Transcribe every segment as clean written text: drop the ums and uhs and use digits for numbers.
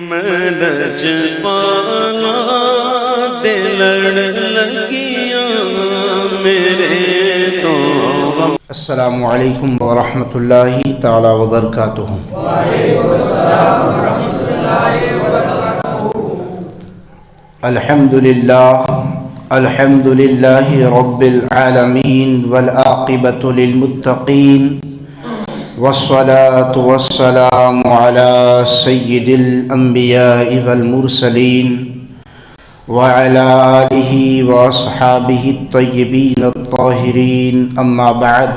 میں لج پانا دے لڑ لگیاں میرے تو السلام علیکم ورحمۃ اللہ تعالی وبرکاتہ۔ وعلیکم السلام ورحمۃ اللہ وبرکاتہ۔ الحمد للہ رب العالمین والعاقبۃ للمتقین والصلاة والسلام على سید الانبیاء والمرسلین وعلى آلہ واصحابہ الطیبین الطاہرین، اما بعد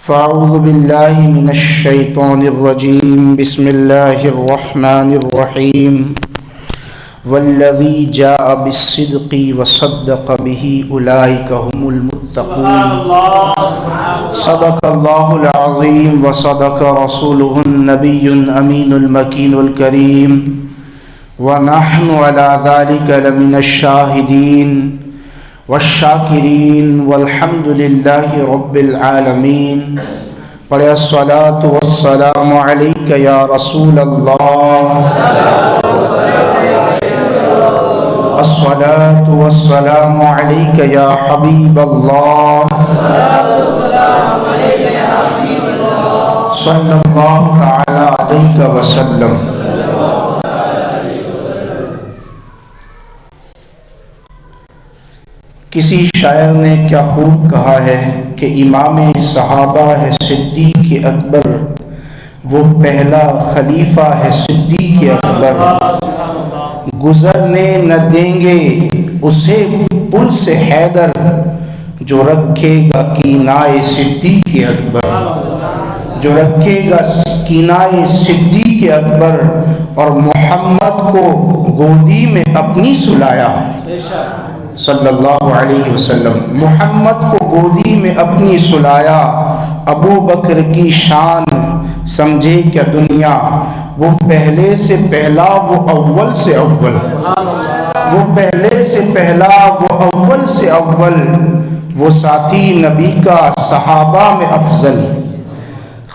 فاعوذ باللہ من الشیطان الرجیم، بسم اللہ الرحمن الرحیم، والذی جاء بالصدق وصدق به اولئک هم المتقون۔ صدق اللہ العظیم وصدق رسولہ النبی الامین المکین الکریم، ونحن على ذلك لمن الشاہدین والشاکرین والحمد للہ رب العالمین۔ پڑھے الصلاة والسلام علیک یا رسول اللہ، الصلاة والسلام علیک یا حبیب اللہ، صلی اللہ تعالی علیہ وسلم۔ کسی شاعر نے کیا خوب کہا ہے کہ امام صحابہ ہے صدیق اکبر، وہ پہلا خلیفہ ہے صدیق اکبر، گزرنے نہ دیں گے اسے پل سے حیدر، جو رکھے گا کینائے صدیق اکبر، جو رکھے گا کینائے صدیق اکبر، اور محمد کو گودی میں اپنی سلایا صلی اللہ علیہ وسلم، محمد کو گودی میں اپنی سلایا، ابو بکر کی شان سمجھے کیا دنیا، وہ پہلے سے پہلا وہ اول سے اول، وہ پہلے سے پہلا وہ اول سے اول، وہ ساتھی نبی کا صحابہ میں افضل،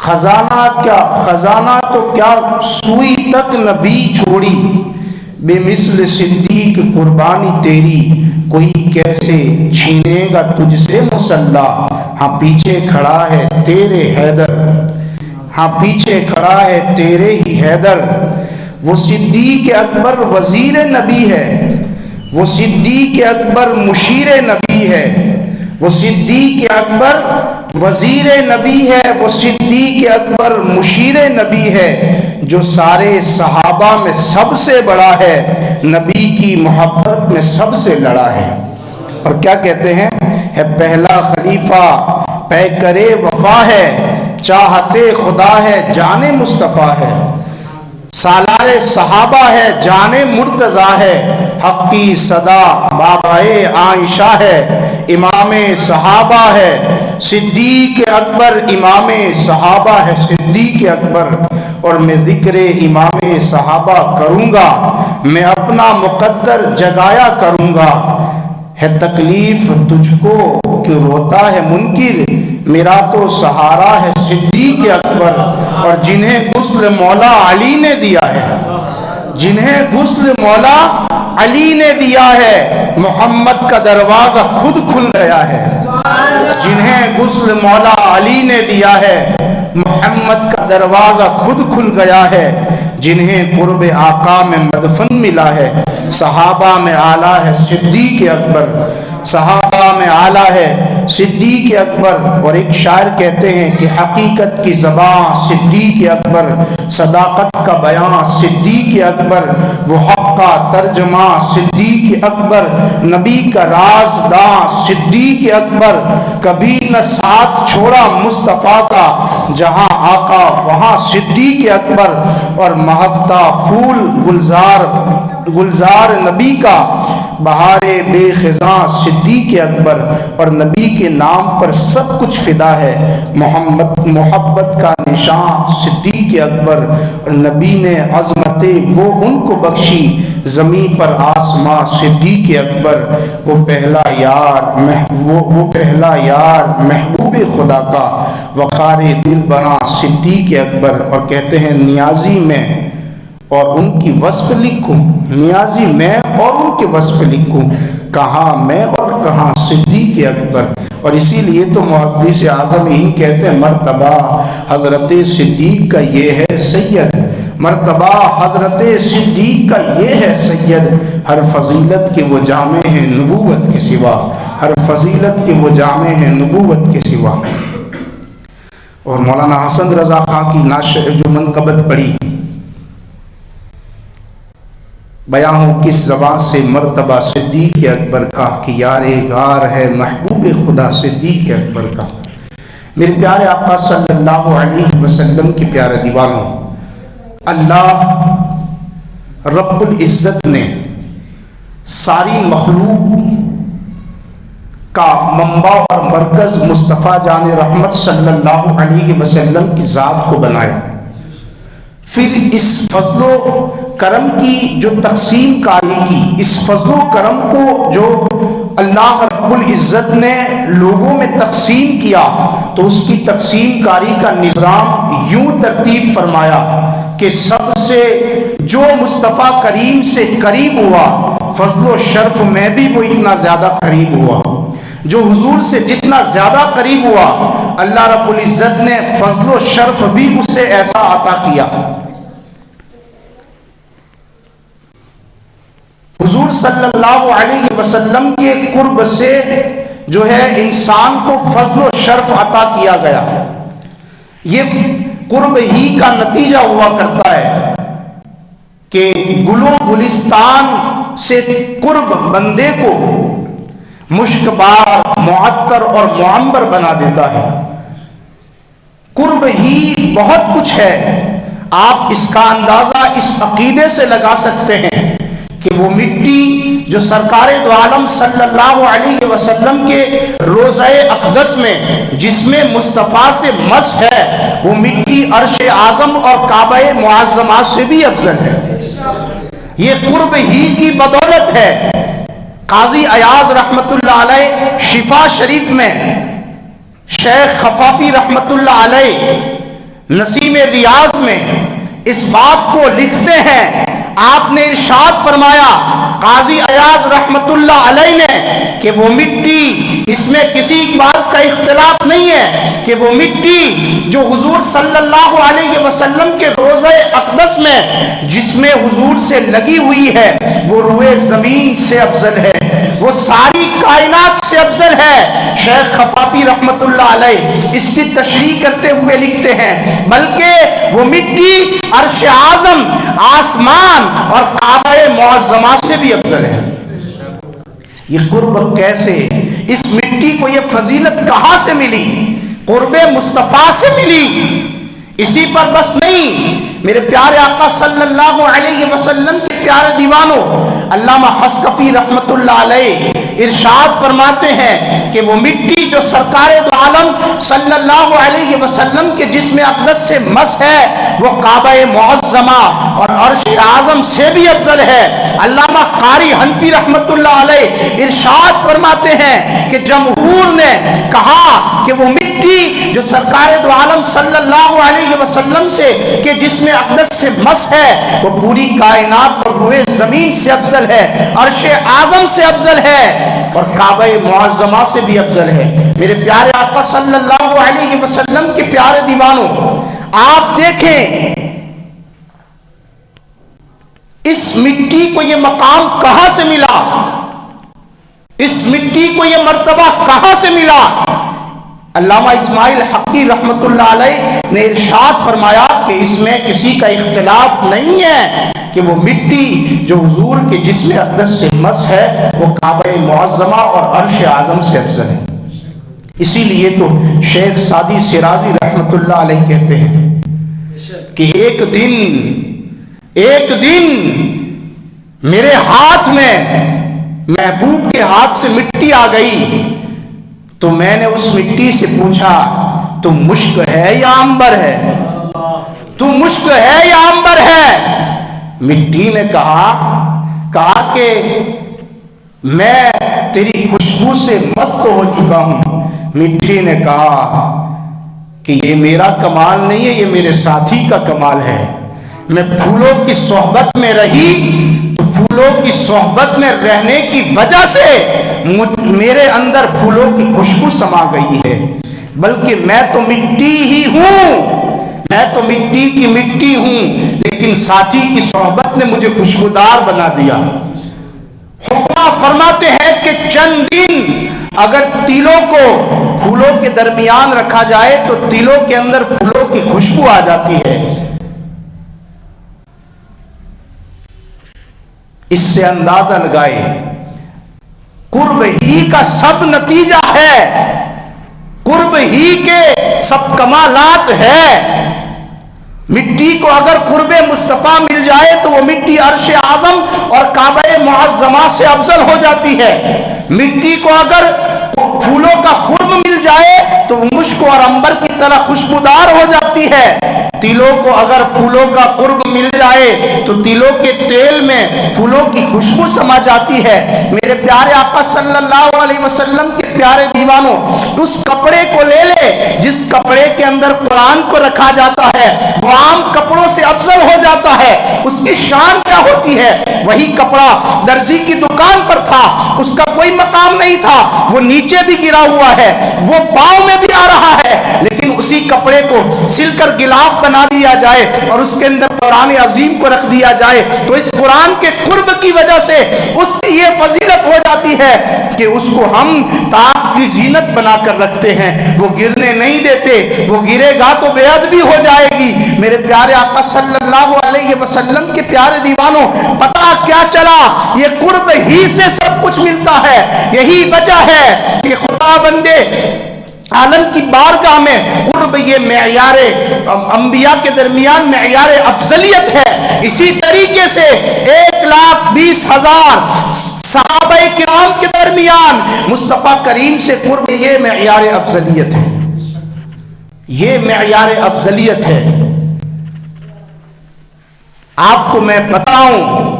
خزانہ تو کیا سوئی تک نبی چھوڑی، بے مثل صدیق قربانی تیری، کوئی کیسے چھینے گا تجھ سے مسلح، ہاں پیچھے کھڑا ہے تیرے حیدر، ہاں پیچھے کھڑا ہے تیرے ہی حیدر، وہ صدیق اکبر وزیر نبی ہے، وہ صدیق اکبر مشیر نبی ہے، وہ صدیق اکبر وزیر نبی ہے، وہ صدیق اکبر مشیر نبی ہے، جو سارے صحابہ میں سب سے بڑا ہے، نبی کی محبت میں سب سے لڑا ہے۔ اور کیا کہتے ہیں، ہے پہلا خلیفہ پے کرے وفا ہے، چاہتے خدا ہے جان مصطفیٰ ہے، سالار صحابہ ہے جان مرتضیٰ ہے، حق کی صدا بابائے عائشہ ہے، امام صحابہ ہے صدیق اکبر، امام صحابہ ہے صدیق اکبر۔ اور میں ذکر امام صحابہ کروں گا، میں اپنا مقدر جگایا کروں گا، ہے تکلیف تجھ کو کہ روتا ہے منکر، میرا تو سہارا ہے صدیق اکبر، اور جنہیں غسل مولا علی نے دیا ہے، جنہیں غسل مولا علی نے دیا ہے، محمد کا دروازہ خود کھل گیا ہے، جنہیں غسل مولا علی نے دیا ہے، محمد کا دروازہ خود کھل گیا ہے، جنہیں قرب آقا میں مدفن ملا ہے، صحابہ میں اعلیٰ ہے صدیق اکبر، صحابہ میں اعلیٰ ہے صدیق اکبر۔ اور ایک شاعر کہتے ہیں کہ حقیقت کی زبان صدیق اکبر، صداقت کا بیان صدیق اکبر، وہ حق کا ترجمہ صدیق اکبر، نبی کا رازداں صدیق اکبر، کبھی نہ ساتھ چھوڑا مصطفیٰ کا، جہاں آقا وہاں صدیق اکبر، اور مہکتا پھول گلزار نبی کا، بہار بے خزاں صدیق اکبر، اور نبی کے نام پر سب کچھ فدا ہے، محبت کا نشان صدیق اکبر، اور نبی نے عظمت وہ ان کو بخشی، زمین پر آسماں صدیق اکبر، وہ پہلا یار محبوب خدا کا، وقار دل بنا صدیق اکبر۔ اور کہتے ہیں نیازی میں اور ان کی وصف لکھوں، نیازی میں اور ان کے وصف لکھوں، کہاں میں اور کہاں صدیق اکبر۔ اور اسی لیے تو محدث اعظم ہند کہتے ہیں مرتبہ حضرت صدیق کا یہ ہے سید، مرتبہ حضرت صدیق کا یہ ہے سید، ہر فضیلت کے وہ جامع ہیں نبوت کے سوا، ہر فضیلت کے وہ جامع ہیں نبوت کے سوا۔ اور مولانا حسن رضا خان کی ناشر جو منقبت پڑھی، بیان ہو کس زبان سے مرتبہ صدیق اکبر کا، کہ یار غار ہے محبوب خدا صدیق اکبر کا۔ میرے پیارے آقا صلی اللہ علیہ وسلم کے پیارے دیوانوں، اللہ رب العزت نے ساری مخلوق کا منبع اور مرکز مصطفیٰ جان رحمت صلی اللہ علیہ وسلم کی ذات کو بنایا، پھر اس فضل و کرم کی جو تقسیم کاری کی، اس فضل و کرم کو جو اللہ رب العزت نے لوگوں میں تقسیم کیا، تو اس کی تقسیم کاری کا نظام یوں ترتیب فرمایا کہ سب سے جو مصطفیٰ کریم سے قریب ہوا، فضل و شرف میں بھی وہ اتنا زیادہ قریب ہوا، جو حضور سے جتنا زیادہ قریب ہوا، اللہ رب العزت نے فضل و شرف بھی اس سے ایسا عطا کیا۔ حضور صلی اللہ علیہ وسلم کے قرب سے جو ہے انسان کو فضل و شرف عطا کیا گیا۔ یہ قرب ہی کا نتیجہ ہوا کرتا ہے کہ گل و گلستان سے قرب بندے کو مشکبار، معطر اور معمر بنا دیتا ہے۔ قرب ہی بہت کچھ ہے، آپ اس کا اندازہ اس عقیدے سے لگا سکتے ہیں کہ وہ مٹی جو سرکار دو عالم صلی اللہ علیہ وسلم کے روضہ اقدس میں جس میں مصطفیٰ سے مس ہے، وہ مٹی عرش اعظم اور کعبہ معظمہ سے بھی افضل ہے۔ یہ قرب ہی کی بدولت ہے۔ قاضی ایاز رحمت اللہ علیہ شفا شریف میں، شیخ خفافی رحمت اللہ علیہ نسیم ریاض میں اس بات کو لکھتے ہیں، آپ نے ارشاد فرمایا قاضی ایاز رحمت اللہ علیہ نے کہ وہ مٹی، اس میں کسی بات کا اختلاف نہیں ہے کہ وہ مٹی جو حضور صلی اللہ علیہ وسلم کے روضہ اقدس میں جس میں حضور سے لگی ہوئی ہے، وہ روئے زمین سے افضل ہے، وہ ساری کائنات سے افضل ہے۔ شیخ خفافی رحمت اللہ علیہ اس کی تشریح کرتے ہوئے لکھتے ہیں بلکہ وہ مٹی عرش اعظم، آسمان اور کعبہ معظمہ سے بھی افضل ہے۔ یہ قرب کیسے، اس مٹی کو یہ فضیلت کہاں سے ملی؟ قرب مصطفیٰ سے ملی۔ اسی پر بس نہیں، میرے پیارے آقا صلی اللہ علیہ وسلم کے پیارے دیوانوں، علامہ حسکفی رحمت اللہ علیہ ارشاد فرماتے ہیں کہ وہ مٹی جو سرکار دو عالم صلی اللہ علیہ وسلم کے جسم اقدس سے مس ہے، وہ کعبہ معظمہ اور عرش اعظم سے بھی افضل ہے۔ علامہ قاری حنفی رحمت اللہ علیہ ارشاد فرماتے ہیں کہ جمہور نے کہا کہ وہ مٹی جو سرکار دو عالم صلی اللہ علیہ وسلم سے کہ جسم اقدس سے مس ہے، وہ پوری کائنات اور روئے زمین سے افضل ہے، عرش اعظم سے افضل ہے اور کعبہ معظمہ سے بھی افضل ہے۔ میرے پیارے آقا صلی اللہ علیہ وسلم کے پیارے دیوانوں، آپ دیکھیں اس مٹی کو یہ مقام کہاں سے ملا، اس مٹی کو یہ مرتبہ کہاں سے ملا؟ علامہ اسماعیل حقی رحمت اللہ علیہ نے ارشاد فرمایا کہ اس میں کسی کا اختلاف نہیں ہے کہ وہ مٹی جو حضور کے جسم اقدس سے مس ہے، وہ کعبہ معظمہ اور عرش اعظم سے افضل ہے۔ اسی لیے تو شیخ سعدی شیرازی رحمت اللہ علیہ کہتے ہیں کہ ایک دن میرے ہاتھ میں محبوب کے ہاتھ سے مٹی آ گئی، تو میں نے اس مٹی سے پوچھا تو مشک ہے یا عنبر ہے؟ تو مشک ہے یا عنبر ہے؟ مٹی نے کہا کہ میں تیری خوشبو سے مست ہو چکا ہوں۔ مٹی نے کہا کہ یہ میرا کمال نہیں ہے، یہ میرے ساتھی کا کمال ہے۔ میں پھولوں کی صحبت میں رہی تو پھولوں کی صحبت میں رہنے کی وجہ سے میرے اندر پھولوں کی خوشبو سما گئی ہے، بلکہ میں تو مٹی ہی ہوں، میں تو مٹی کی مٹی ہوں، لیکن ساتھی کی صحبت نے مجھے خوشبودار بنا دیا۔ حکماں فرماتے ہیں کہ چند دن اگر تیلوں کو پھولوں کے درمیان رکھا جائے تو تیلوں کے اندر پھولوں کی خوشبو آ جاتی ہے۔ اس سے اندازہ لگائے قرب ہی کا سب نتیجہ ہے، قرب ہی کے سب کمالات ہے۔ مٹی کو اگر قرب مصطفیٰ مل جائے تو وہ مٹی عرش اعظم اور کعبہ معظمہ سے افضل ہو جاتی ہے۔ مٹی کو اگر پھولوں کا قرب مل جائے تو وہ مشک اور عنبر کی طرح خوشبودار ہو جاتی ہے۔ تیلوں کو اگر پھولوں کا قرب مل جائے تو تیلوں کے تیل میں پھولوں کی خوشبو سما جاتی ہے۔ میرے پیارے آقا صلی اللہ علیہ وسلم کے پیارے دیوانوں، اس کپڑے کو لے لے جس کپڑے کے اندر قرآن کو رکھا جاتا ہے، وہ عام کپڑوں سے افضل ہو جاتا ہے۔ اس کی شان کیا ہوتی ہے؟ وہی کپڑا درزی کی دکان پر تھا، اس کا کوئی مقام نہیں تھا، وہ نیچے بھی گرا ہوا ہے، وہ پاؤں میں بھی آ رہا ہے، لیکن اسی کپڑے کو سل کر غلاف بنا دیا جائے اور اس کے اندر قرآن عظیم کو رکھ دیا جائے تو اس قرآن کے قرب کی وجہ سے اس کی یہ فضیلت ہو جاتی ہے کہ اس کو ہم طاق کی زینت بنا کر رکھتے ہیں، وہ گرنے نہیں دیتے، وہ گرے گا تو بے ادبی ہو جائے گی۔ میرے پیارے آقا صلی اللہ علیہ وسلم کے پیارے دیوانوں، پتہ کیا چلا؟ یہ قرب ہی سے سب کچھ ملتا ہے۔ یہی وجہ ہے کہ خدا بندے عالم کی بارگاہ میں قرب یہ معیار انبیاء کے درمیان معیار افضلیت ہے۔ اسی طریقے سے 1,20,000 صحابہ کرام کے درمیان مصطفیٰ کریم سے قرب یہ معیار افضلیت ہے، یہ معیار افضلیت ہے۔ آپ کو میں بتاؤں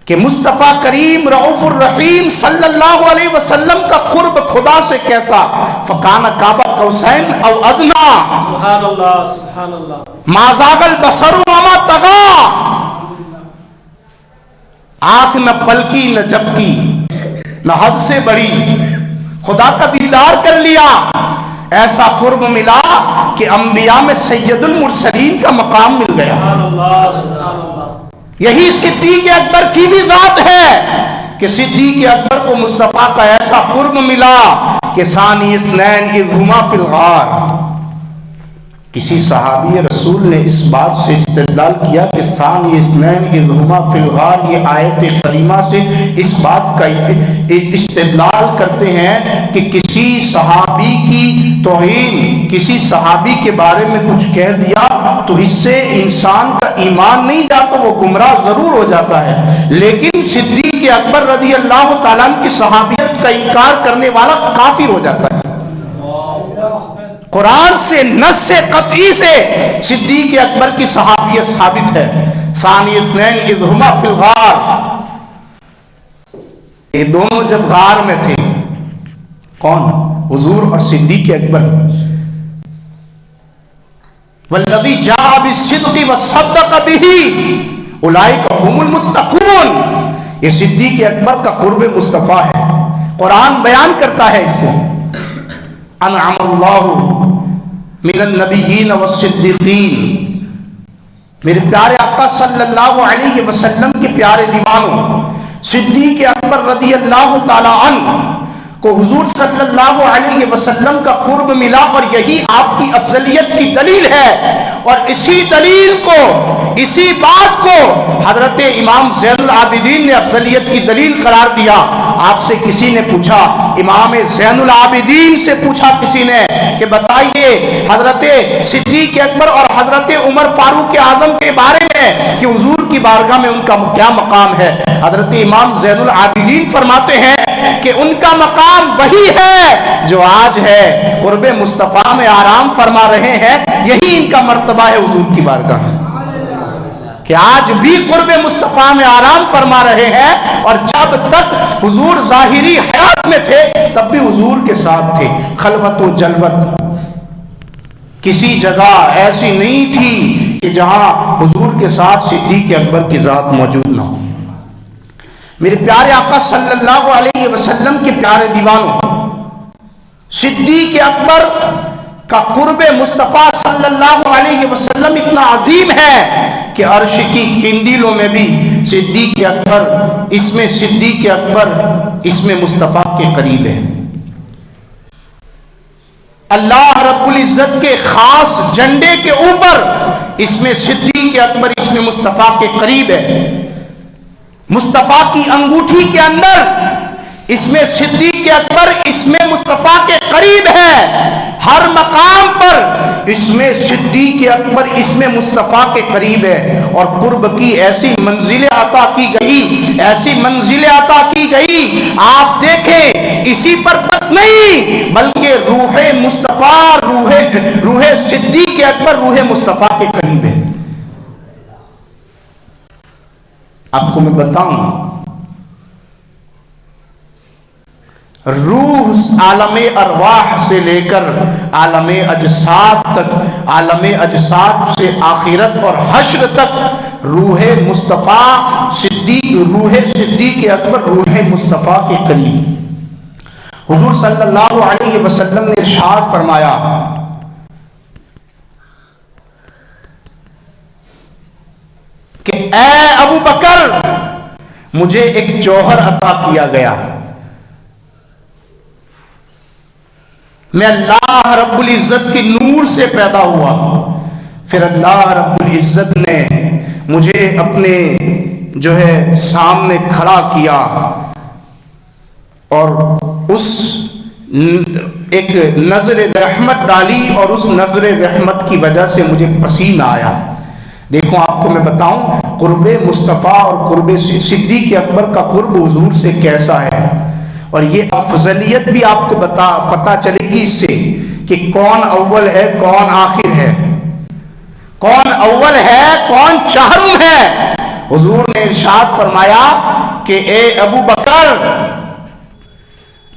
کہ مصطفیٰ کریم رؤوف الرحیم صلی اللہ علیہ وسلم کا قرب خدا سے کیسا؟ فکان قاب قوسین او ادنا، سبحان اللہ سبحان اللہ، ما زاغ البصر وما طغى، آنکھ نہ پلکی نہ جھپکی، نہ حد سے بڑی، خدا کا دیدار کر لیا۔ ایسا قرب ملا کہ انبیاء میں سید المرسلین کا مقام مل گیا۔ سبحان اللہ سبحان اللہ۔ یہی صدیق اکبر کی بھی ذات ہے کہ صدیق اکبر کو مصطفیٰ کا ایسا قرب ملا کہ ثانی اثنین اذ ہما فی الغار۔ کسی صحابی رسول نے اس بات سے استدلال کیا کہ ثانی اثنین اذ ہما فی الغار، یہ آیت کریمہ سے اس بات کا استدلال کرتے ہیں کہ کسی صحابی کی توہین، کسی صحابی کے بارے میں کچھ کہہ دیا تو اس سے انسان کا ایمان نہیں جاتا، وہ گمراہ ضرور ہو جاتا ہے، لیکن صدیق اکبر رضی اللہ تعالیٰ عنہ کی صحابیت کا انکار کرنے والا کافر ہو جاتا ہے۔ قرآن سے نص قطعی سے صدیق اکبر کی صحابیت ثابت ہے۔ ثانی اثنین اذ ہما فی الغار، یہ دونوں جب غار میں تھے، کون؟ حضور اور صدیق اکبر۔ والذی جاء بالصدق وصدق بہ اولئک هم المتقون، یہ صدیق اکبر کا قرب مصطفیٰ ہے۔ قرآن بیان کرتا ہے اس کو، انعم اللہ من النبیین والصدیقین۔ میرے پیارے آقا صلی اللہ علیہ وسلم کے پیارے دیوانوں، صدیق اکبر رضی اللہ تعالی عنہ کو حضور صلی اللہ علیہ وسلم کا قرب ملا اور یہی آپ کی افضلیت کی دلیل ہے۔ اور اسی دلیل کو، اسی بات کو حضرت امام زین العابدین نے افضلیت کی دلیل قرار دیا۔ آپ سے کسی نے پوچھا، امام زین العابدین سے پوچھا کسی نے کہ بتائیے حضرت صدیق اکبر اور حضرت عمر فاروق اعظم کے بارے میں کہ حضور کی بارگاہ میں ان کا کیا مقام ہے؟ حضرت امام زین العابدین فرماتے ہیں کہ ان کا مقام وہی ہے جو آج ہے، قرب مصطفیٰ میں آرام فرما رہے ہیں، یہی ان کا مرتبہ ہے حضور کی بارگاہ میں، کہ آج بھی قرب مصطفیٰ میں آرام فرما رہے ہیں۔ اور جب تک حضور ظاہری حیات میں تھے تب بھی حضور کے ساتھ تھے۔ خلوت و جلوت کسی جگہ ایسی نہیں تھی کہ جہاں حضور کے ساتھ صدیق اکبر کی ذات موجود نہ ہو۔ میرے پیارے آقا صلی اللہ علیہ وسلم کے پیارے دیوانوں، صدیق اکبر کا قرب مصطفیٰ صلی اللہ علیہ وسلم اتنا عظیم ہے کہ عرش کی قندیلوں میں بھی صدیق اکبر، اس میں صدیق اکبر اس میں مصطفیٰ کے قریب ہے۔ اللہ رب العزت کے خاص جھنڈے کے اوپر اس میں صدیق اکبر اس میں مصطفیٰ کے قریب ہے۔ مصطفیٰ کی انگوٹھی کے اندر اس میں صدیق اکبر اس میں مصطفیٰ کے قریب ہے۔ ہر مقام پر اس میں صدیق اکبر اس میں مصطفیٰ کے قریب ہے، اور قرب کی ایسی منزلیں عطا کی گئی، ایسی منزلیں عطا کی گئی، آپ دیکھیں اسی پر بس نہیں بلکہ روح مصطفیٰ، روح صدیق اکبر روح مصطفیٰ کے قریب ہے۔ آپ کو میں بتاؤں، روح عالم ارواح سے لے کر عالم اجساد تک، عالم اجساد سے آخرت اور حشر تک روح مصطفیٰ روح صدیق اکبر روح مصطفیٰ کے قریب۔ حضور صلی اللہ علیہ وسلم نے ارشاد فرمایا کہ اے ابو بکر، مجھے ایک جوہر عطا کیا گیا، میں اللہ رب العزت کے نور سے پیدا ہوا، پھر اللہ رب العزت نے مجھے اپنے سامنے کھڑا کیا، اور اس ایک نظر رحمت ڈالی، اور اس نظر رحمت کی وجہ سے مجھے پسینہ آیا۔ دیکھو آپ کو میں بتاؤں قرب مصطفیٰ اور قرب صدیق اکبر کا قرب حضور سے کیسا ہے، اور یہ افضلیت بھی آپ کو پتا چلے گی اس سے کہ کون اول ہے کون آخر ہے، کون اول ہے کون چہارم ہے۔ حضور نے ارشاد فرمایا کہ اے ابو بکر،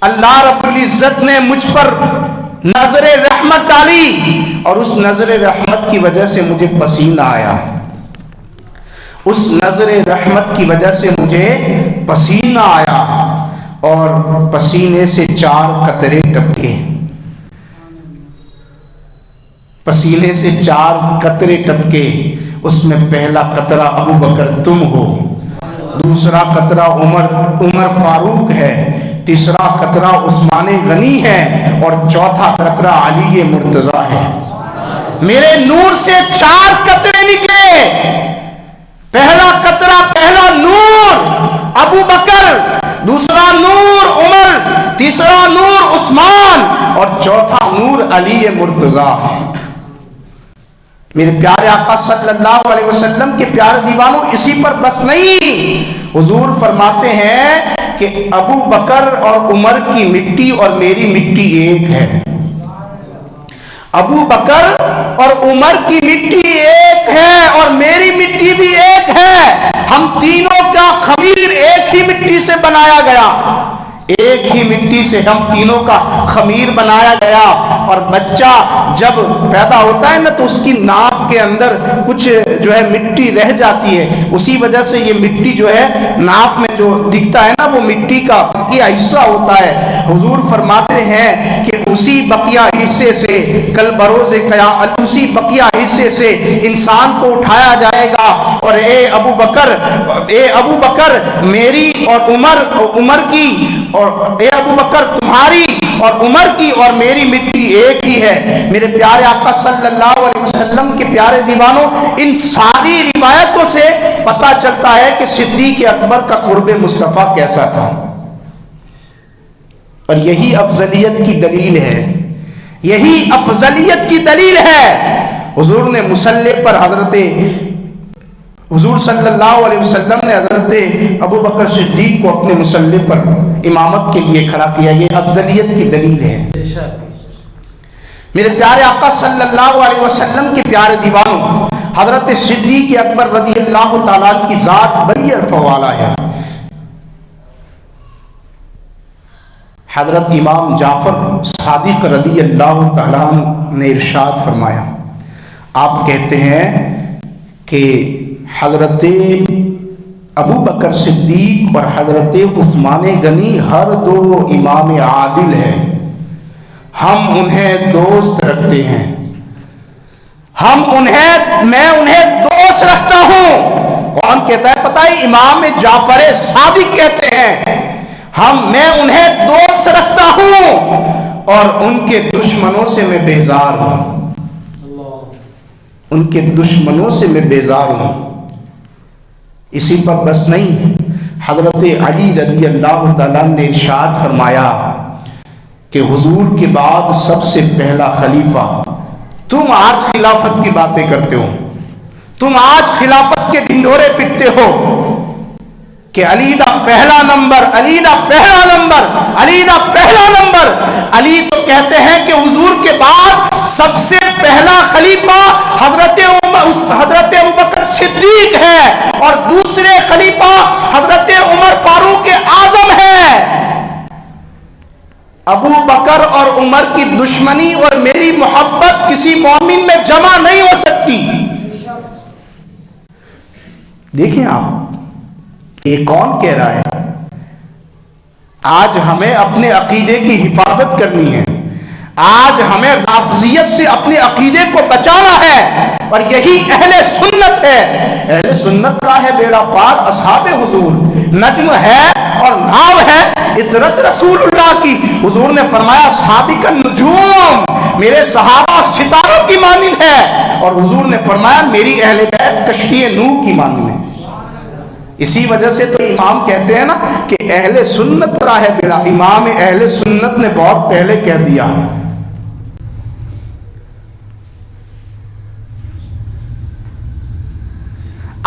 اللہ رب العزت نے مجھ پر نظر رحمت ڈالی، اور اس نظر رحمت کی وجہ سے مجھے پسینہ آیا، اس نظر رحمت کی وجہ سے مجھے پسینہ آیا، اور پسینے سے 4 قطرے ٹپکے، پسینے سے 4 قطرے ٹپکے۔ اس میں پہلا قطرہ ابو بکر تم ہو، دوسرا قطرہ عمر فاروق ہے، تیسرا قطرہ عثمان غنی ہے، اور چوتھا قطرہ علی مرتضیٰ ہے۔ میرے نور سے 4 قطرے نکلے، پہلا قطرہ، پہلا نور ابو بکر، دوسرا نور عمر، تیسرا نور عثمان، اور چوتھا نور علی مرتضیٰ۔ میرے پیارے آقا صلی اللہ علیہ وسلم کے پیارے دیوانوں، اسی پر بس نہیں، حضور فرماتے ہیں کہ ابو بکر اور عمر کی مٹی اور میری مٹی ایک ہے، ابو بکر اور عمر کی مٹی ایک ہے اور میری مٹی بھی ایک ہے، ہم تینوں کا خمیر ایک ہی مٹی سے بنایا گیا، ایک ہی مٹی سے ہم تینوں کا خمیر بنایا گیا۔ اور بچہ جب پیدا ہوتا ہے نا تو اس کی ناف کے اندر کچھ مٹی رہ جاتی ہے، اسی وجہ سے یہ مٹی ناف میں جو دکھتا ہے نا وہ مٹی کا بقیہ حصہ ہوتا ہے۔ حضور فرماتے ہیں کہ اسی بقیہ حصے سے کل بروز قیامت اسی بقیہ حصے سے انسان کو اٹھایا جائے گا، اور اے ابو بکر میری اور عمر کی، اور اے ابو بکر تمہاری اور عمر کی اور میری مٹی ایک ہی ہے۔ میرے پیارے آقا صلی اللہ علیہ وسلم کے پیارے دیوانوں، ان ساری روایتوں سے پتہ چلتا ہے کہ صدیق اکبر کا قرب مصطفیٰ کیسا تھا، اور یہی افضلیت کی دلیل ہے، یہی افضلیت کی دلیل ہے۔ حضور نے مصلی پر حضور صلی اللہ علیہ وسلم نے حضرت ابو بکر صدیق کو اپنے مصلی پر امامت کے لیے کھڑا کیا، یہ افضلیت کی دلیل ہے۔ میرے پیارے آقا صلی اللہ علیہ وسلم کے پیارے دیوانوں، حضرت صدیق اکبر رضی اللہ تعالیٰ عنہ کی ذات بڑی عرفہ والا ہے۔ حضرت امام جعفر صادق رضی اللہ تعالیٰ عنہ نے ارشاد فرمایا، آپ کہتے ہیں کہ حضرت ابو بکر صدیق اور حضرت عثمان غنی ہر دو امام عادل ہیں، ہم انہیں دوست رکھتے ہیں، میں انہیں دوست رکھتا ہوں۔ کون کہتا ہے پتہ ہے؟ امام جعفر صادق کہتے ہیں میں انہیں دوست رکھتا ہوں اور ان کے دشمنوں سے میں بیزار ہوں، ان کے دشمنوں سے میں بیزار ہوں۔ اسی پر بس نہیں، حضرت علی رضی اللہ تعالیٰ نے ارشاد فرمایا کہ حضور کے بعد سب سے پہلا خلیفہ، تم آج خلافت کی باتیں کرتے ہو، تم آج خلافت کے ڈھنڈورے پٹتے ہو کہ علی دا پہلا نمبر، علی دا پہلا نمبر، علی دا پہلا نمبر۔ علی تو کہتے ہیں کہ حضور کے بعد سب سے پہلا خلیفہ حضرت ابو بکر صدیق ہے اور دوسرے خلیفہ حضرت عمر فاروق اعظم ہے۔ ابو بکر اور عمر کی دشمنی اور میری محبت کسی مومن میں جمع نہیں ہو سکتی۔ دیکھیں آپ، یہ کون کہہ رہا ہے؟ آج ہمیں اپنے عقیدے کی حفاظت کرنی ہے، آج ہمیں رافضیت سے اپنے عقیدے کو بچانا ہے، اور یہی اہل سنت ہے۔ اہل سنت کا ہے بیڑا پار اصحاب حضور، نجم ہے اور ناو ہے عطرت رسول اللہ کی۔ حضور نے فرمایا اصحابی کا نجوم، میرے صحابہ ستاروں کی مانند ہے، اور حضور نے فرمایا میری اہل بیت کشتی نوح کی مانند ہے۔ اسی وجہ سے تو امام کہتے ہیں نا کہ اہل سنت کا ہے بیڑا، امام اہل سنت نے بہت پہلے کہہ دیا۔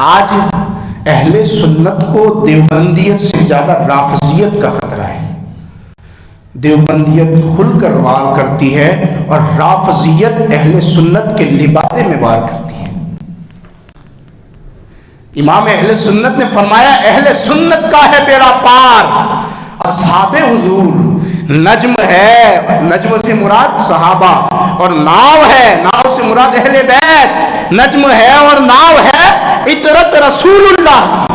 آج اہل سنت کو دیوبندیت سے زیادہ رافضیت کا خطرہ ہے۔ دیوبندیت کھل کر وار کرتی ہے اور رافضیت اہل سنت کے لبادے میں وار کرتی ہے۔ امام اہل سنت نے فرمایا اہل سنت کا ہے بیڑا پار اصحاب حضور، نجم ہے، نجم سے مراد صحابہ، اور ناو ہے، ناو سے مراد اہل بیت، نجم ہے اور ناو ہے عطرت رسول اللہ۔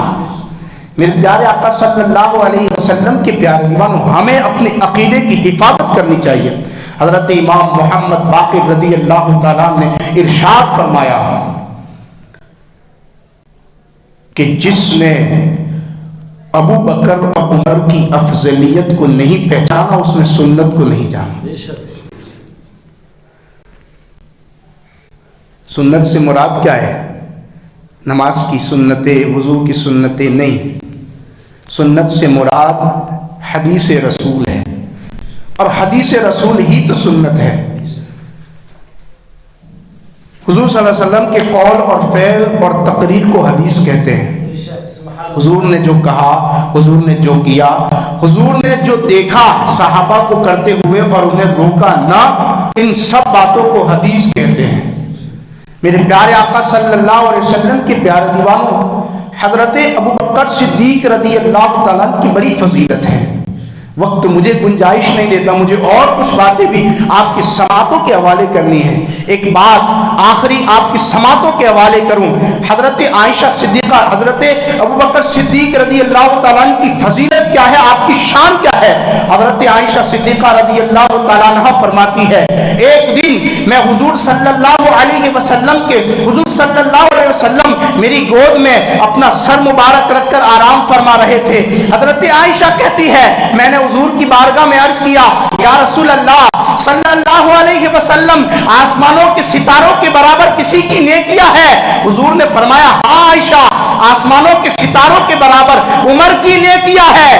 میرے پیارے آقا صلی اللہ علیہ وسلم کے پیارے دیوانوں، ہمیں اپنے عقیدے کی حفاظت کرنی چاہیے۔ حضرت امام محمد باقر رضی اللہ تعالیٰ نے ارشاد فرمایا کہ جس نے ابو بکر اور عمر کی افضلیت کو نہیں پہچانا اس نے سنت کو نہیں جانا۔ سنت سے مراد کیا ہے؟ نماز کی سنتیں، وضو کی سنتیں نہیں، سنت سے مراد حدیث رسول ہے، اور حدیث رسول ہی تو سنت ہے۔ حضور صلی اللہ علیہ وسلم کے قول اور فعل اور تقریر کو حدیث کہتے ہیں۔ حضور نے جو کہا، حضور نے جو کیا، حضور نے جو دیکھا صحابہ کو کرتے ہوئے اور انہیں روکا نہ، ان سب باتوں کو حدیث کہتے ہیں۔ میرے پیارے آقا صلی اللہ علیہ وسلم کے پیارے دیوانوں، حضرت ابو بکر صدیق رضی اللہ تعالیٰ کی بڑی فضیلت ہے۔ وقت مجھے گنجائش نہیں دیتا، مجھے اور کچھ باتیں بھی آپ کی سماعتوں کے حوالے کرنی ہے۔ ایک بات آخری آپ کی سماعتوں کے حوالے کروں، حضرت عائشہ صدیقہ، حضرت ابو بکر صدیق رضی اللہ تعالیٰ کی فضیلت کیا ہے، آپ کی شان کیا ہے۔ حضرت عائشہ صدیقہ رضی اللہ تعالیٰ عنہ فرماتی ہے ایک دن میں حضور صلی اللہ علیہ وسلم کے، حضور صلی اللہ علیہ وسلم میری گود میں اپنا سر مبارک رکھ کر آرام فرما رہے تھے۔ حضرت عائشہ کہتی ہے میں نے حضور کی بارگاہ میں عرض کیا یا رسول اللہ صلی اللہ علیہ وسلم، آسمانوں کے ستاروں کے برابر کسی کی نیکیاں ہے؟ حضور نے فرمایا ہاں عائشہ، آسمانوں کے ستاروں کے برابر عمر کی نیکیاں ہے۔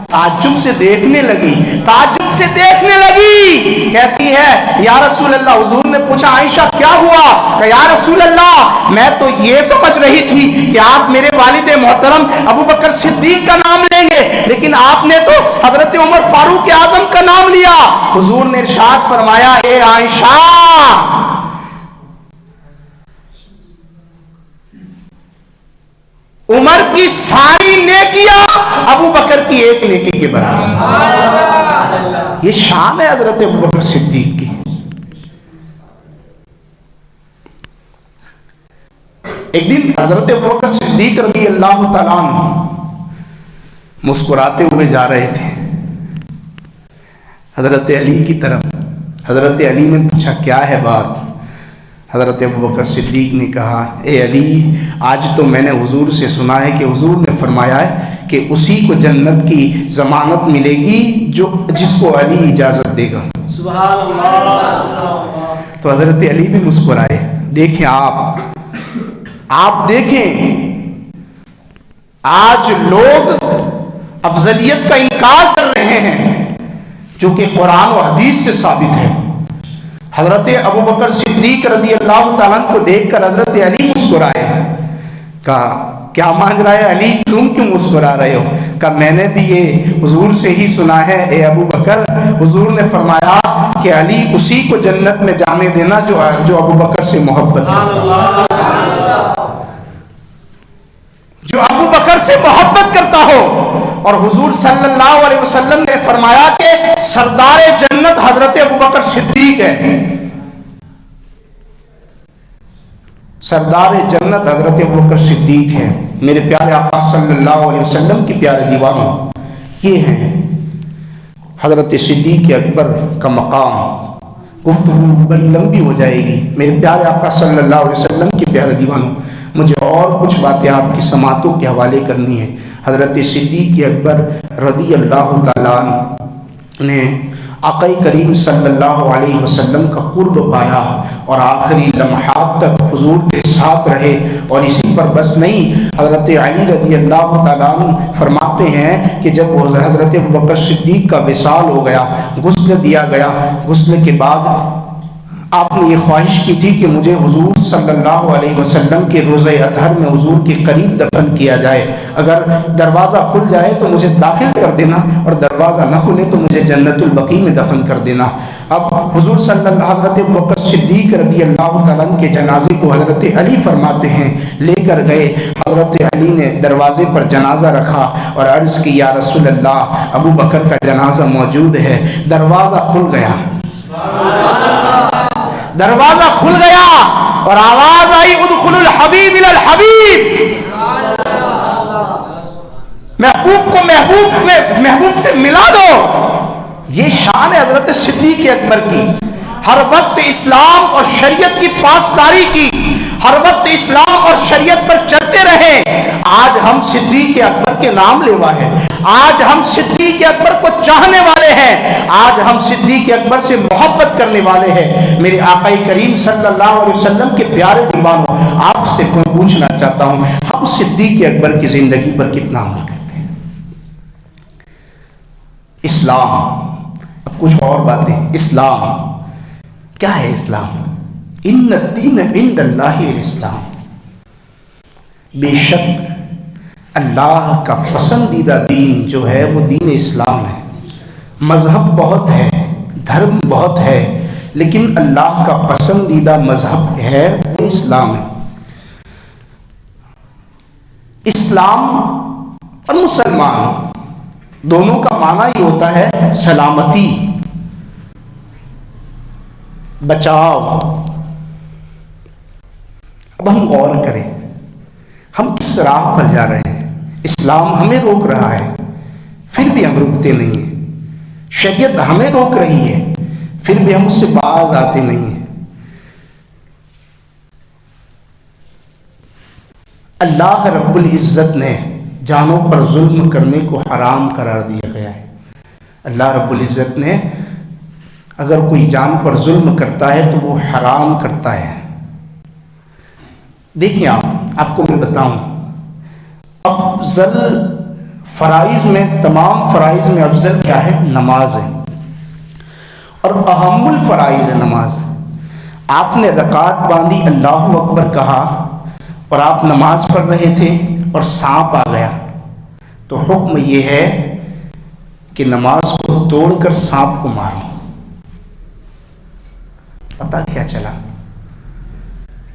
تعجب سے دیکھنے لگی، تعجب سے دیکھنے لگی، کہتی ہے یا رسول اللہ، حضور نے پوچھا عائشہ کیا ہوا؟ کہ یا رسول اللہ میں تو یہ سمجھ رہی تھی کہ آپ میرے والد محترم ابو بکر صدیق کا نام لیں گے، لیکن آپ نے تو حضرت عمر فاروق اعظم کا نام لیا۔ حضور نے ارشاد فرمایا اے عائشہ، عمر کی ساری نیکیاں ابو بکر کی ایک نیکی کے برابر۔ یہ شان ہے حضرت ابو بکر صدیق کی۔ ایک دن حضرت ابوبکر صدیق رضی اللہ تعالیٰ عنہ مسکراتے ہوئے جا رہے تھے حضرت علی کی طرف. حضرت علی نے پوچھا کیا ہے بات؟ حضرت ابوبکر صدیق نے کہا اے علی، آج تو میں نے حضور سے سنا ہے کہ حضور نے فرمایا ہے کہ اسی کو جنت کی ضمانت ملے گی جس کو علی اجازت دے گا. سبحان اللہ سبحان اللہ. تو حضرت علی بھی مسکرائے. دیکھیں آپ دیکھیں آج لوگ افضلیت کا انکار کر رہے ہیں جو کہ قرآن و حدیث سے ثابت ہے. حضرت ابوبکر صدیق رضی اللہ تعالیٰ عنہ کو دیکھ کر حضرت علی مسکرائے. کہا کیا مانگ رہا ہے علی، تم کیوں مسکرا رہے ہو؟ کہا میں نے بھی یہ حضور سے ہی سنا ہے اے ابوبکر، حضور نے فرمایا کہ علی اسی کو جنت میں جانے دینا جو ابوبکر سے محبت کرتا ہو، جو ابوبکر سے محبت کرتا ہو. اور حضور صلی اللہ علیہ وسلم نے فرمایا کہ سردار جنت حضرت ابوبکر صدیق ہے. سردار جنت حضرت ابوبکر صدیق ہے. میرے پیارے آقا صلی اللہ علیہ وسلم کے پیارے دیوانوں، یہ ہیں حضرت صدیق اکبر کا مقام. گفتگو بڑی لمبی ہو جائے گی. میرے پیارے آقا صلی اللہ علیہ وسلم کے پیارے دیوانوں، مجھے اور کچھ باتیں آپ کی سماعتوں کے حوالے کرنی ہے. حضرت صدیق اکبر رضی اللہ تعالیٰ عنہ نے آقا کریم صلی اللہ علیہ وسلم کا قرب پایا اور آخری لمحات تک حضور کے ساتھ رہے. اور اسی پر بس نہیں، حضرت علی رضی اللہ تعالیٰ عنہ فرماتے ہیں کہ جب حضرت ابوبکر صدیق کا وصال ہو گیا، غسل دیا گیا، غسل کے بعد آپ نے یہ خواہش کی تھی کہ مجھے حضور صلی اللہ علیہ وسلم کے روضہ اطہر میں حضور کے قریب دفن کیا جائے. اگر دروازہ کھل جائے تو مجھے داخل کر دینا، اور دروازہ نہ کھلے تو مجھے جنت البقیع میں دفن کر دینا. اب حضور صلی اللہ حضرت ابوبکر صدیق رضی اللہ تعالیٰ عنہ کے جنازے کو حضرت علی فرماتے ہیں لے کر گئے. حضرت علی نے دروازے پر جنازہ رکھا اور عرض کی یا رسول اللہ، ابوبکر کا جنازہ موجود ہے. دروازہ کھل گیا، دروازہ کھل گیا اور آواز آئی ادخلوا الحبیب الی الحبیب، محبوب کو محبوب سے ملا دو. یہ شان ہے حضرت صدیق اکبر کی. ہر وقت اسلام اور شریعت کی پاسداری کی، ہر وقت اسلام اور شریعت پر چلتے رہے. آج ہم صدیق اکبر کے نام لیوا ہیں، آج ہم صدیق اکبر کو چاہنے والے ہیں، آج ہم صدیق اکبر سے محبت کرنے والے ہیں. میرے آقا کریم صلی اللہ علیہ وسلم کے پیارے دیوانوں، آپ سے پوچھنا چاہتا ہوں، ہم صدیق اکبر کی زندگی پر کتنا عمل کرتے ہیں؟ اسلام، اب کچھ اور باتیں. اسلام کیا ہے؟ اسلام ان الدین عند اللہ الاسلام، بے شک اللہ کا پسندیدہ دین جو ہے وہ دین اسلام ہے. مذہب بہت ہے، دھرم بہت ہے، لیکن اللہ کا پسندیدہ مذہب ہے وہ اسلام ہے. اسلام اور مسلمان دونوں کا معنی ہی ہوتا ہے سلامتی، بچاؤ. اب ہم غور کریں، ہم کس راہ پر جا رہے ہیں؟ اسلام ہمیں روک رہا ہے، پھر بھی ہم رکتے نہیں ہیں. شریعت ہمیں روک رہی ہے، پھر بھی ہم اس سے باز آتے نہیں ہیں. اللہ رب العزت نے جانوں پر ظلم کرنے کو حرام قرار دیا گیا ہے. اللہ رب العزت نے اگر کوئی جان پر ظلم کرتا ہے تو وہ حرام کرتا ہے. دیکھیں آپ کو میں بتاؤں، افضل فرائض میں، تمام فرائض میں افضل کیا ہے؟ نماز ہے، اور اہم الفرائض ہے نماز. آپ نے رکعت باندھی، اللہ اکبر کہا، اور آپ نماز پڑھ رہے تھے اور سانپ آ گیا، تو حکم یہ ہے کہ نماز کو توڑ کر سانپ کو مارو. پتہ کیا چلا؟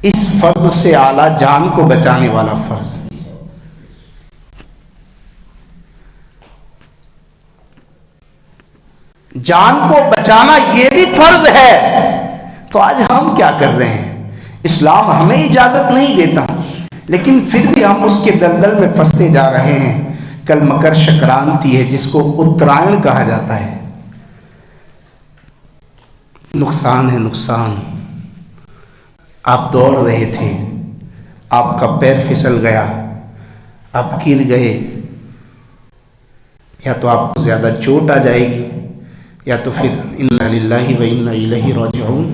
اس فرض سے اعلیٰ جان کو بچانے والا فرض. جان کو بچانا یہ بھی فرض ہے. تو آج ہم کیا کر رہے ہیں؟ اسلام ہمیں اجازت نہیں دیتا لیکن پھر بھی ہم اس کے دلدل میں پھنستے جا رہے ہیں۔ کل مکر شکرانتی ہے جس کو اترائن کہا جاتا ہے۔ نقصان ہے نقصان۔ آپ دوڑ رہے تھے، آپ کا پیر پھسل گیا، آپ گر گئے، یا تو آپ کو زیادہ چوٹ آ جائے گی یا تو پھر انا للہ و انا الیہ راجعون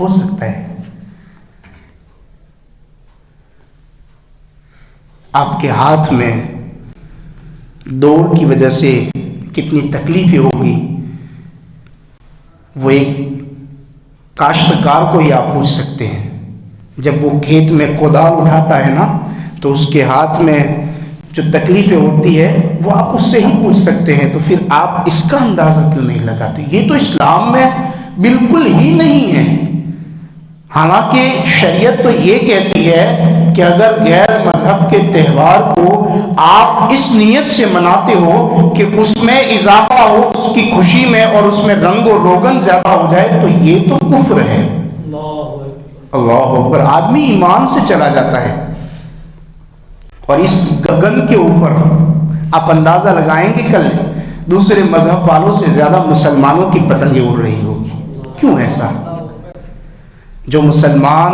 ہو سکتا ہے۔ آپ کے ہاتھ میں دوڑ کی وجہ سے کتنی تکلیفیں ہوگی، وہ ایک کاشتکار کو ہی آپ پوچھ سکتے ہیں۔ جب وہ کھیت میں کودال اٹھاتا ہے نا تو اس کے ہاتھ میں جو تکلیفیں ہوتی ہے وہ آپ اس سے ہی پوچھ سکتے ہیں، تو پھر آپ اس کا اندازہ کیوں نہیں لگاتے؟ یہ تو اسلام میں بالکل ہی نہیں ہے۔ حالانکہ شریعت تو یہ کہتی ہے کہ اگر غیر مذہب کے تہوار کو آپ اس نیت سے مناتے ہو کہ اس میں اضافہ ہو، اس کی خوشی میں، اور اس میں رنگ و روغن زیادہ ہو جائے، تو یہ تو کفر ہے۔ اللہ اکبر۔ آدمی ایمان سے چلا جاتا ہے۔ اور اس گگن کے اوپر آپ اندازہ لگائیں گے کل دوسرے مذہب والوں سے زیادہ مسلمانوں کی پتنگیں اڑ رہی ہوگی۔ کیوں ایسا؟ جو مسلمان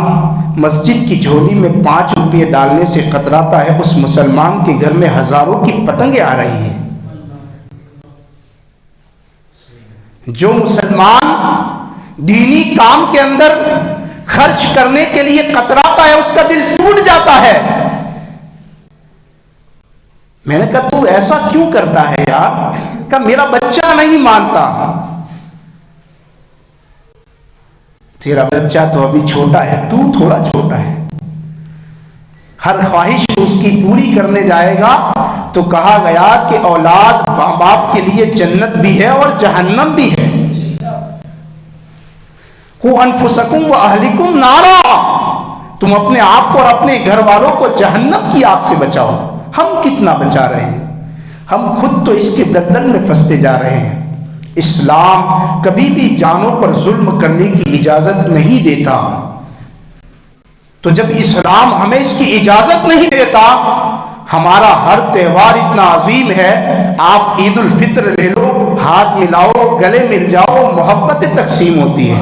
مسجد کی جھولی میں 5 روپے ڈالنے سے کتراتا ہے، اس مسلمان کے گھر میں ہزاروں کی پتنگیں آ رہی ہیں۔ جو مسلمان دینی کام کے اندر خرچ کرنے کے لیے کتراتا ہے، اس کا دل ٹوٹ جاتا ہے۔ میں نے کہا تو ایسا کیوں کرتا ہے یار؟ کہ میرا بچہ نہیں مانتا۔ تیرا بچہ تو ابھی چھوٹا ہے، تو تھوڑا چھوٹا ہے۔ ہر خواہش اس کی پوری کرنے جائے گا تو کہا گیا کہ اولاد ماں باپ کے لیے جنت بھی ہے اور جہنم بھی ہے۔ قُوْ أَنفُسَكُمْ وَأَهْلِكُمْ نَارًا، تم اپنے آپ کو اور اپنے گھر والوں کو جہنم کی آگ سے بچاؤ۔ ہم کتنا بچا رہے ہیں؟ ہم خود تو اس کے دلدل میں پھنستے جا رہے ہیں۔ اسلام کبھی بھی جانوں پر ظلم کرنے کی اجازت نہیں دیتا۔ تو جب اسلام ہمیں اس کی اجازت نہیں دیتا، ہمارا ہر تہوار اتنا عظیم ہے، آپ عید الفطر لے لو، ہاتھ ملاؤ، گلے مل جاؤ، محبتیں تقسیم ہوتی ہیں۔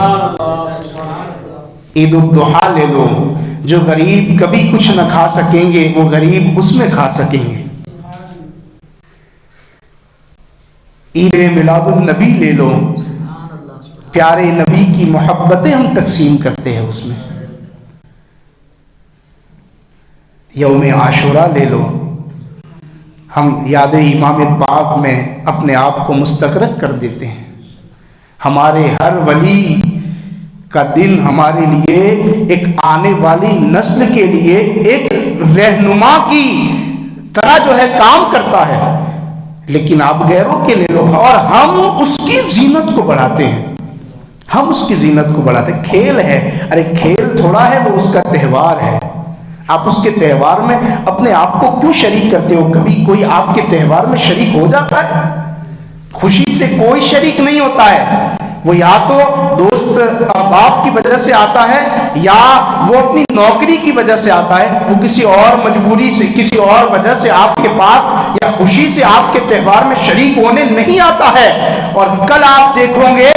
عید الضحیٰ لے لو، جو غریب کبھی کچھ نہ کھا سکیں گے وہ غریب اس میں کھا سکیں گے۔ عید میلاد النبی لے لو، پیارے نبی کی محبتیں ہم تقسیم کرتے ہیں اس میں۔ یوم عاشوراء لے لو، ہم یاد امام پاک میں اپنے آپ کو مستغرق کر دیتے ہیں۔ ہمارے ہر ولی کا دن ہمارے لیے ایک آنے والی نسل کے لیے ایک رہنما کی طرح جو ہے کام کرتا ہے، لیکن آپ غیروں کے لے لو اور ہم اس کی زینت کو بڑھاتے ہیں۔ ہم اس کی زینت کو بڑھاتے ہیں۔ کھیل ہے، ارے کھیل تھوڑا ہے، وہ اس کا تہوار ہے۔ آپ اس کے تہوار میں اپنے آپ کو کیوں شریک کرتے ہو؟ کبھی کوئی آپ کے تہوار میں شریک ہو جاتا ہے؟ خوشی سے کوئی شریک نہیں ہوتا ہے۔ وہ یا تو دوست احباب کی وجہ سے آتا ہے یا وہ اپنی نوکری کی وجہ سے آتا ہے، وہ کسی اور مجبوری سے، کسی اور وجہ سے آپ کے پاس یا خوشی سے آپ کے تہوار میں شریک ہونے نہیں آتا ہے۔ اور کل آپ دیکھو گے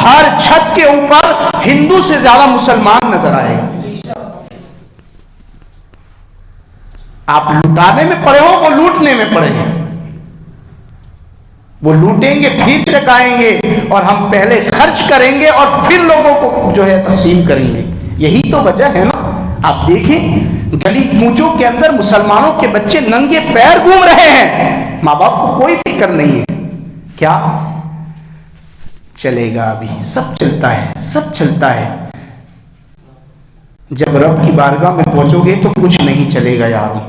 ہر چھت کے اوپر ہندو سے زیادہ مسلمان نظر آئے گا۔ آپ لوٹانے میں پڑے ہو، وہ لوٹنے میں پڑے ہیں۔ وہ لوٹیں گے پھر چکائیں گے، اور ہم پہلے خرچ کریں گے اور پھر لوگوں کو جو ہے تقسیم کریں گے۔ یہی تو وجہ ہے نا۔ آپ دیکھیں گلی کوچوں کے اندر مسلمانوں کے بچے ننگے پیر گھوم رہے ہیں، ماں باپ کو کوئی فکر نہیں ہے۔ کیا چلے گا؟ ابھی سب چلتا ہے، سب چلتا ہے۔ جب رب کی بارگاہ میں پہنچو گے تو کچھ نہیں چلے گا یاروں۔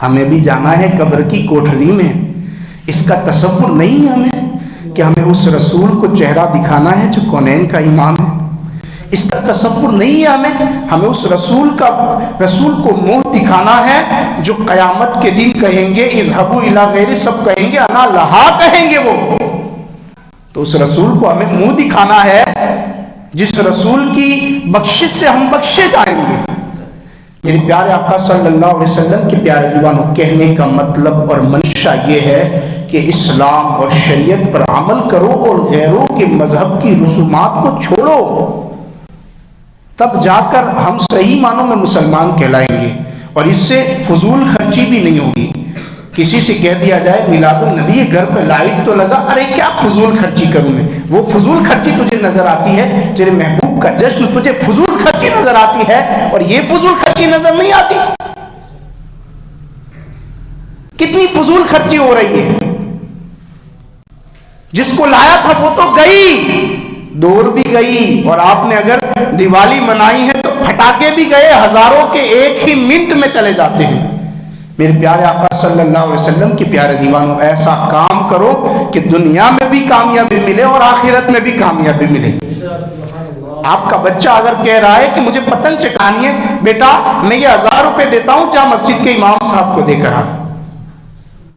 ہمیں بھی جانا ہے قبر کی کوٹھری میں۔ اس کا تصور نہیں ہے ہمیں کہ ہمیں اس رسول کو چہرہ دکھانا ہے جو کونین کا امام ہے۔ اس کا تصور نہیں ہے ہمیں اس رسول کو منہ دکھانا ہے جو قیامت کے دن کہیں گے اذهبوا الی غیری، سب کہیں گے انا لہا، کہیں گے وہ۔ تو اس رسول کو ہمیں منہ دکھانا ہے جس رسول کی بخشش سے ہم بخشے جائیں گے۔ میرے پیارے آقا صلی اللہ علیہ وسلم کے پیارے دیوانوں، کہنے کا مطلب اور منشا یہ ہے کہ اسلام اور شریعت پر عمل کرو اور غیروں کے مذہب کی رسومات کو چھوڑو، تب جا کر ہم صحیح معنوں میں مسلمان کہلائیں گے، اور اس سے فضول خرچی بھی نہیں ہوگی۔ کسی سے کہہ دیا جائے میلاد النبی گھر پہ لائٹ تو لگا، ارے کیا فضول خرچی کروں میں، وہ فضول خرچی تجھے نظر آتی ہے، تیرے محبوب کا جشن تجھے فضول خرچی نظر آتی ہے، اور یہ فضول خرچی نظر نہیں آتی۔ کتنی فضول خرچی ہو رہی ہے، جس کو لایا تھا وہ تو گئی، دور بھی گئی، اور آپ نے اگر دیوالی منائی ہے تو پھٹاکے بھی گئے، ہزاروں کے ایک ہی منٹ میں چلے جاتے ہیں۔ میرے پیارے آقا صلی اللہ علیہ وسلم کے پیارے دیوانوں، ایسا کام کرو کہ دنیا میں بھی کامیابی ملے اور آخرت میں بھی کامیابی ملے۔ آپ کا بچہ اگر کہہ رہا ہے کہ مجھے پتنگ چٹانی ہے، بیٹا میں یہ 1000 روپے دیتا ہوں، جا مسجد کے امام صاحب کو دے کر آ۔